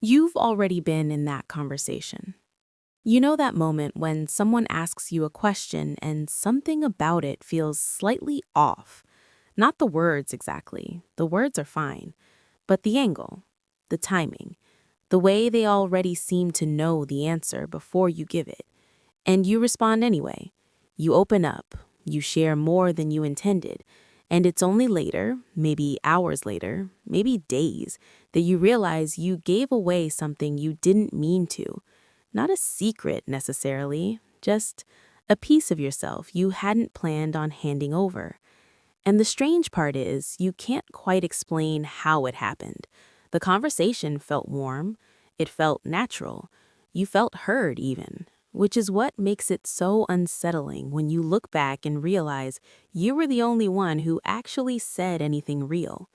You've already been in that conversation. You know that moment when someone asks you a question and something about it feels slightly off. Not the words exactly, the words are fine, but the angle, the timing, the way they already seem to know the answer before you give it. And you respond anyway. You open up, you share more than you intended, and it's only later, maybe hours later, maybe days, that you realize you gave away something you didn't mean to. Not a secret necessarily, just a piece of yourself you hadn't planned on handing over. And the strange part is, you can't quite explain how it happened. The conversation felt warm, it felt natural, you felt heard even, which is what makes it so unsettling when you look back and realize you were the only one who actually said anything real.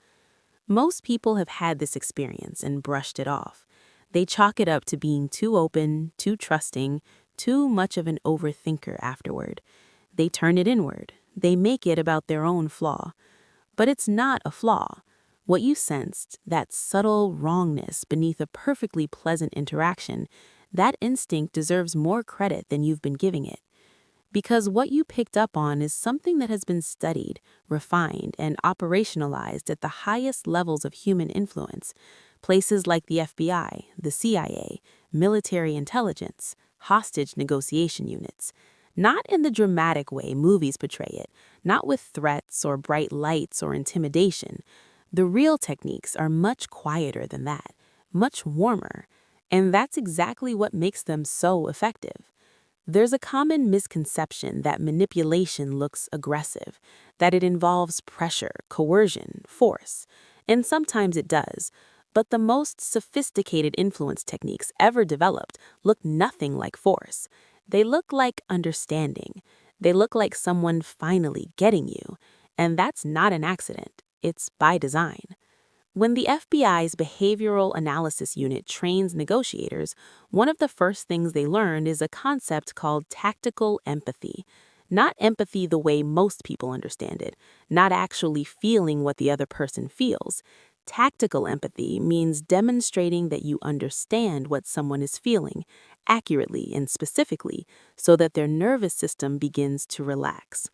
Most people have had this experience and brushed it off. They chalk it up to being too open, too trusting, too much of an overthinker afterward. They turn it inward. They make it about their own flaw. But it's not a flaw. What you sensed, that subtle wrongness beneath a perfectly pleasant interaction, that instinct deserves more credit than you've been giving it. Because what you picked up on is something that has been studied, refined, and operationalized at the highest levels of human influence. Places like the FBI, the CIA, military intelligence, hostage negotiation units. Not in the dramatic way movies portray it, not with threats or bright lights or intimidation. The real techniques are much quieter than that, much warmer. And that's exactly what makes them so effective. There's a common misconception that manipulation looks aggressive, that it involves pressure, coercion, force. And sometimes it does. But the most sophisticated influence techniques ever developed look nothing like force. They look like understanding. They look like someone finally getting you. And that's not an accident. It's by design. When the FBI's Behavioral Analysis Unit trains negotiators, one of the first things they learn is a concept called tactical empathy. Not empathy the way most people understand it, not actually feeling what the other person feels. Tactical empathy means demonstrating that you understand what someone is feeling, accurately and specifically, so that their nervous system begins to relax.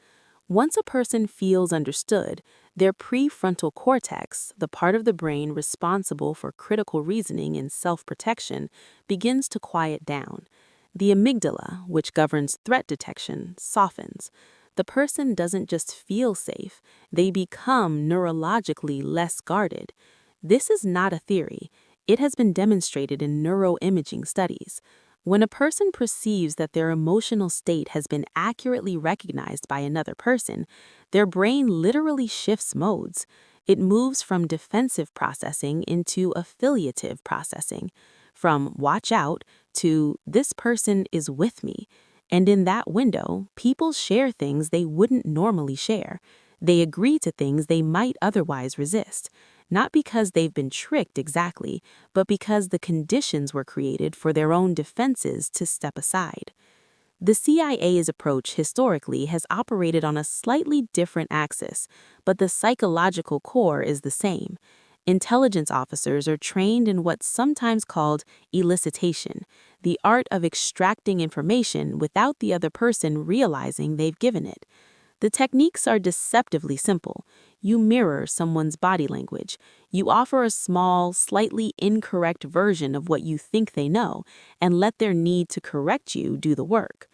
Once a person feels understood, their prefrontal cortex, the part of the brain responsible for critical reasoning and self-protection, begins to quiet down. The amygdala, which governs threat detection, softens. The person doesn't just feel safe, they become neurologically less guarded. This is not a theory. It has been demonstrated in neuroimaging studies. When a person perceives that their emotional state has been accurately recognized by another person, their brain literally shifts modes. It moves from defensive processing into affiliative processing, from watch out to this person is with me. And in that window, people share things they wouldn't normally share. They agree to things they might otherwise resist, not because they've been tricked exactly, but because the conditions were created for their own defenses to step aside. The CIA's approach historically has operated on a slightly different axis, but the psychological core is the same. Intelligence officers are trained in what's sometimes called elicitation, the art of extracting information without the other person realizing they've given it. The techniques are deceptively simple. You mirror someone's body language. You offer a small, slightly incorrect version of what you think they know, and let their need to correct you do the work.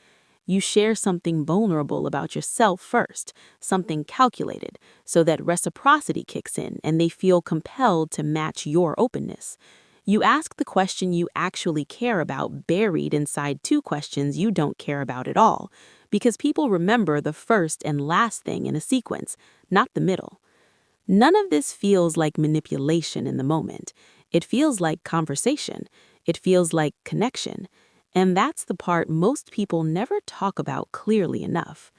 You share something vulnerable about yourself first, something calculated, so that reciprocity kicks in and they feel compelled to match your openness. You ask the question you actually care about buried inside two questions you don't care about at all, because people remember the first and last thing in a sequence, not the middle. None of this feels like manipulation in the moment. It feels like conversation. It feels like connection. And that's the part most people never talk about clearly enough.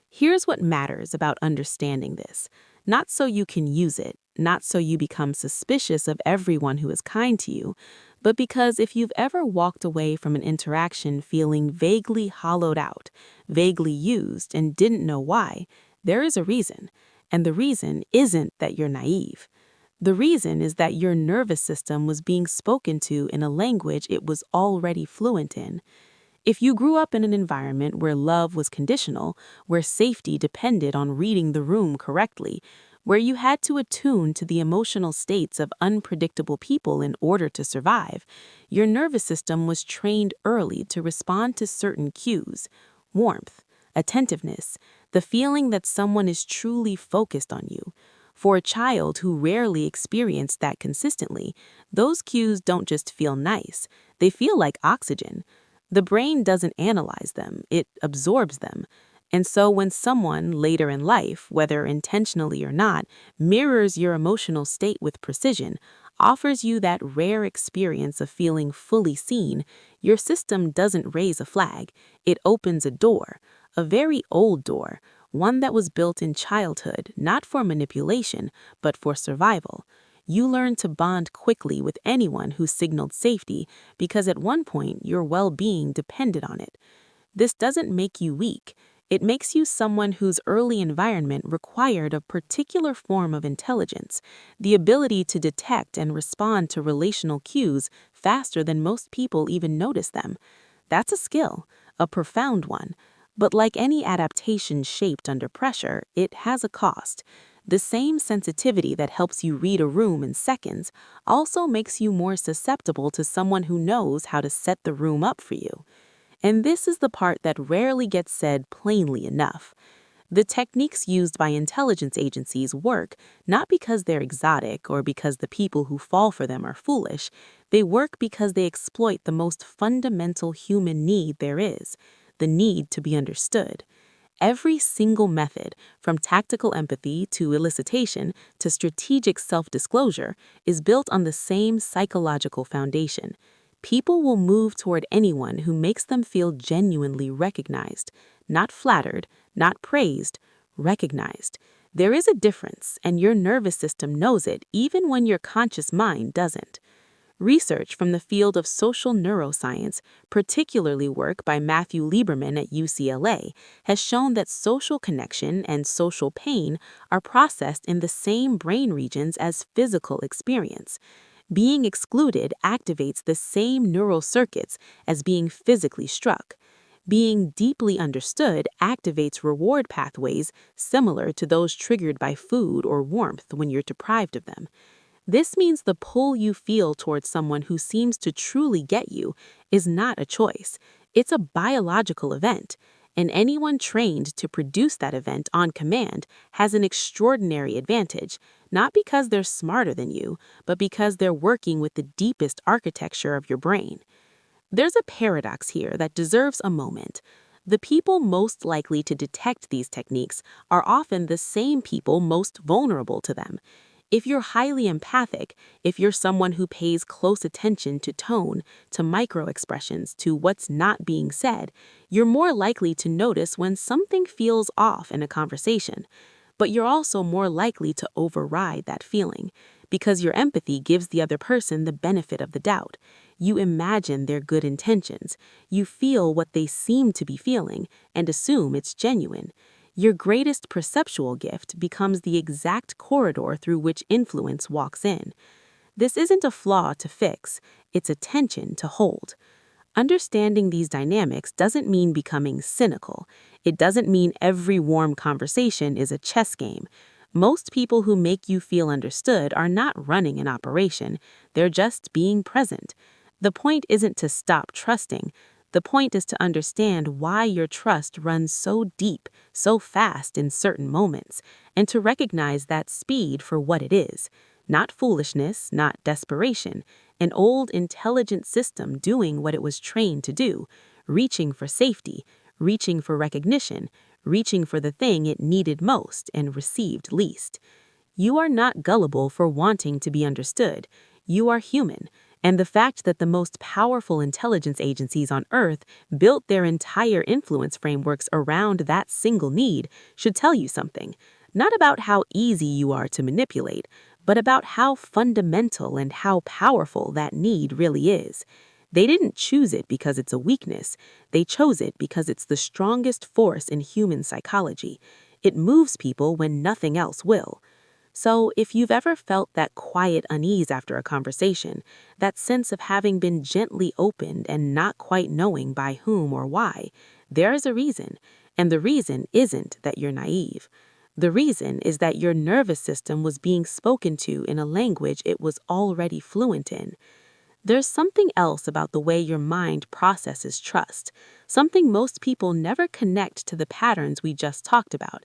Here's what matters about understanding this. Not so you can use it, not so you become suspicious of everyone who is kind to you, but because if you've ever walked away from an interaction feeling vaguely hollowed out, vaguely used, and didn't know why, there is a reason. And the reason isn't that you're naive. The reason is that your nervous system was being spoken to in a language it was already fluent in. If you grew up in an environment where love was conditional, where safety depended on reading the room correctly, where you had to attune to the emotional states of unpredictable people in order to survive, your nervous system was trained early to respond to certain cues: warmth, attentiveness, the feeling that someone is truly focused on you. For a child who rarely experienced that consistently, those cues don't just feel nice, they feel like oxygen. The brain doesn't analyze them, it absorbs them. And so when someone later in life, whether intentionally or not, mirrors your emotional state with precision, offers you that rare experience of feeling fully seen, your system doesn't raise a flag. It opens a door, a very old door, one that was built in childhood, not for manipulation, but for survival. You learn to bond quickly with anyone who signaled safety because at one point your well-being depended on it. This doesn't make you weak. It makes you someone whose early environment required a particular form of intelligence, the ability to detect and respond to relational cues faster than most people even notice them. That's a skill, a profound one. But like any adaptation shaped under pressure, it has a cost. The same sensitivity that helps you read a room in seconds also makes you more susceptible to someone who knows how to set the room up for you. And this is the part that rarely gets said plainly enough. The techniques used by intelligence agencies work not because they're exotic or because the people who fall for them are foolish. They work because they exploit the most fundamental human need there is, the need to be understood. Every single method, from tactical empathy to elicitation to strategic self-disclosure, is built on the same psychological foundation. People will move toward anyone who makes them feel genuinely recognized, not flattered, not praised, recognized. There is a difference, and your nervous system knows it even when your conscious mind doesn't. Research from the field of social neuroscience, particularly work by Matthew Lieberman at UCLA, has shown that social connection and social pain are processed in the same brain regions as physical experience. Being excluded activates the same neural circuits as being physically struck. Being deeply understood activates reward pathways similar to those triggered by food or warmth when you're deprived of them. This means the pull you feel towards someone who seems to truly get you is not a choice. It's a biological event, and anyone trained to produce that event on command has an extraordinary advantage, not because they're smarter than you, but because they're working with the deepest architecture of your brain. There's a paradox here that deserves a moment. The people most likely to detect these techniques are often the same people most vulnerable to them. If you're highly empathic, if you're someone who pays close attention to tone, to microexpressions, to what's not being said, you're more likely to notice when something feels off in a conversation. But you're also more likely to override that feeling, because your empathy gives the other person the benefit of the doubt. You imagine their good intentions, you feel what they seem to be feeling, and assume it's genuine. Your greatest perceptual gift becomes the exact corridor through which influence walks in. This isn't a flaw to fix, it's a tension to hold. Understanding these dynamics doesn't mean becoming cynical. It doesn't mean every warm conversation is a chess game. Most people who make you feel understood are not running an operation, they're just being present. The point isn't to stop trusting. The point is to understand why your trust runs so deep, so fast in certain moments, and to recognize that speed for what it is. Not foolishness, not desperation, an old intelligent system doing what it was trained to do, reaching for safety, reaching for recognition, reaching for the thing it needed most and received least. You are not gullible for wanting to be understood. You are human. And the fact that the most powerful intelligence agencies on Earth built their entire influence frameworks around that single need should tell you something. Not about how easy you are to manipulate, but about how fundamental and how powerful that need really is. They didn't choose it because it's a weakness. They chose it because it's the strongest force in human psychology. It moves people when nothing else will. So, if you've ever felt that quiet unease after a conversation, that sense of having been gently opened and not quite knowing by whom or why, there is a reason. And the reason isn't that you're naive. The reason is that your nervous system was being spoken to in a language it was already fluent in. There's something else about the way your mind processes trust, something most people never connect to the patterns we just talked about.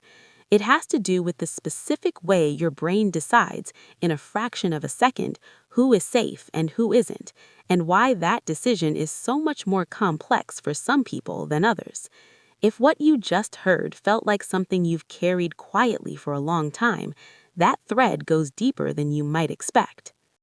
It has to do with the specific way your brain decides, in a fraction of a second, who is safe and who isn't, and why that decision is so much more complex for some people than others. If what you just heard felt like something you've carried quietly for a long time, that thread goes deeper than you might expect.